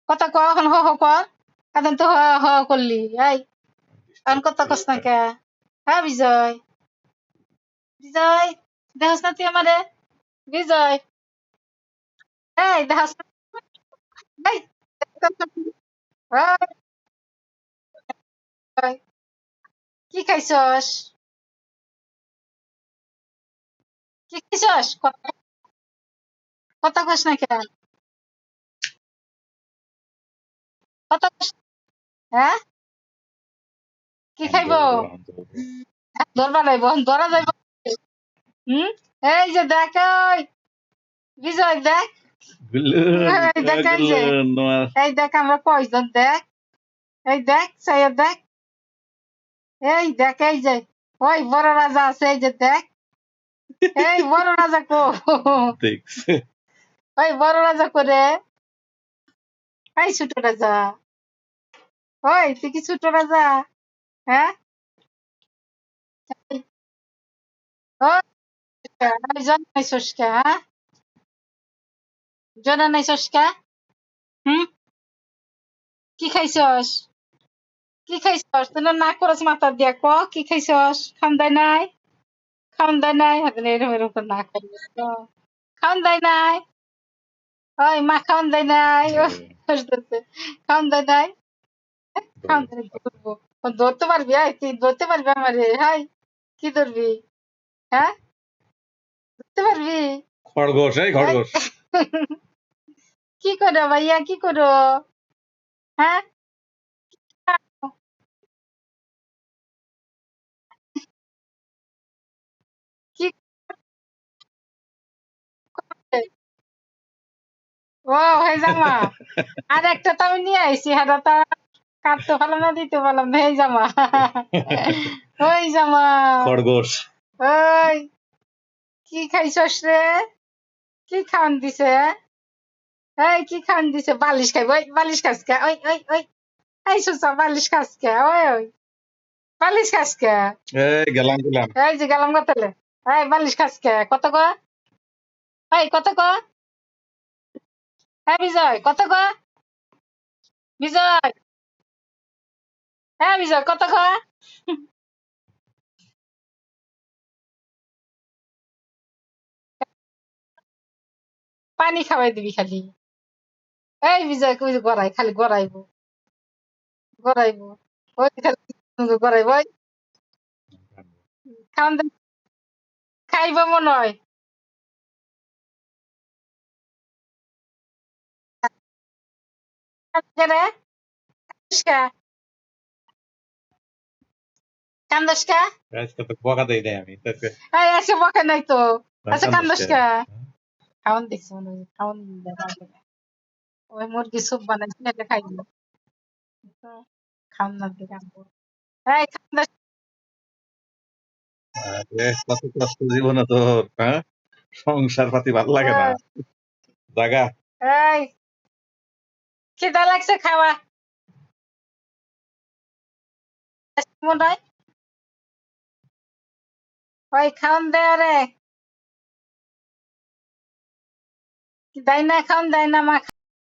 কথা ক এখন হ হ কর এখন তো হ হ করলি এই এখন কথা কস না কে হ্যাঁ বিজয় বিজয় দেখাস না তুই আমারে বিজয় এই দেখাস না এই এই, এই, কি খাইছস কি খাইছস কথা কথা কস না কে কথা কস হ্যাঁ কি খাইব ধরবা নাইব ধরা যাইব হুম এই যে দেখ ওই বিজয় দেখ এই দেখ এই যে এই দেখ আমরা কয়জন দেখ এই দেখ সাইয়া দেখ এই দেখ এই যে ওই বড় রাজা আছে এই যে দেখ এই বড় রাজা কো দেখছে ওই বড় রাজা করে এই ছোট রাজা ওই তুই কি ছোট রাজা হ্যাঁ ওই জন নাই সস্কা হ্যাঁ জন নাই সস্কা হুম কি খাইছস কি খাইছস তুই না করস মাথা দিয়া ক কি খাইছস খাম দেয় নাই খাওন দেয় নাই হাতে এরকম এরকম করে না করিস তো খাওন দেয় নাই ওই মা খাওন দেয় নাই হাসতেছে খাওন দেয় নাই খাওন দেয় নাই, ধরবো ও ধরতে পারবি আয় তুই ধরতে পারবি আমারে হাই কি ধরবি হ্যাঁ ধরতে পারবি খরগোশ এই এই, খরগোশ কি করো ভাইয়া কি করো হ্যাঁ কি করবে? ও হয়ে জামা আর একটা তো আমি নিয়ে আইছি হারা তা কাটতে পারলাম না দিতে পারলাম না এই জামা ওই জামা খরগোশ ওই কি খাইছস রে কি খাওয়ান দিছে এই কি খাওয়ান দিছে বালিশ খাইব ওই বালিশ খাসকে ওই ওই ওই এই সুসা বালিশ খাসকে ওই ওই বালিশ খাসকে এই গেলাম গেলাম এই যে গেলাম গতলে এই বালিশ খাসকে কত ক এই কত ক হ্যাঁ বিজয় কত ক বিজয় হ্যাঁ বিজয় কত ক পানি খাওয়াই দিবি খালি এই বিজয় কই যে গড়াই খালি গড়াইবো গড়াইবো ওই খালি গড়াইবো ওই খাওয়ান দাওয়ান খাইব মনে হয় রে কান্দস কা আজকে তো বকা দেই নাই আমি তোকে এই এসে বকে নাই তো আচ্ছা কান্দস কান্দোস কে? কা খাওয়ান দেখছি মনে হয় খাওয়ান ওই মুরগি স্যুপ বানাইছি এটা খাই দিল খাওয়ান না দিকে আনবো এই কান্দস আরে কত কষ্ট জীবনে তোর হ্যাঁ সংসার পাতি ভালো লাগে না জাগা এই খিদা লাগছে খাওয়া মনে হয় ওই খাওয়ান দে রে দেয় না খাওয়ান দেয় না মা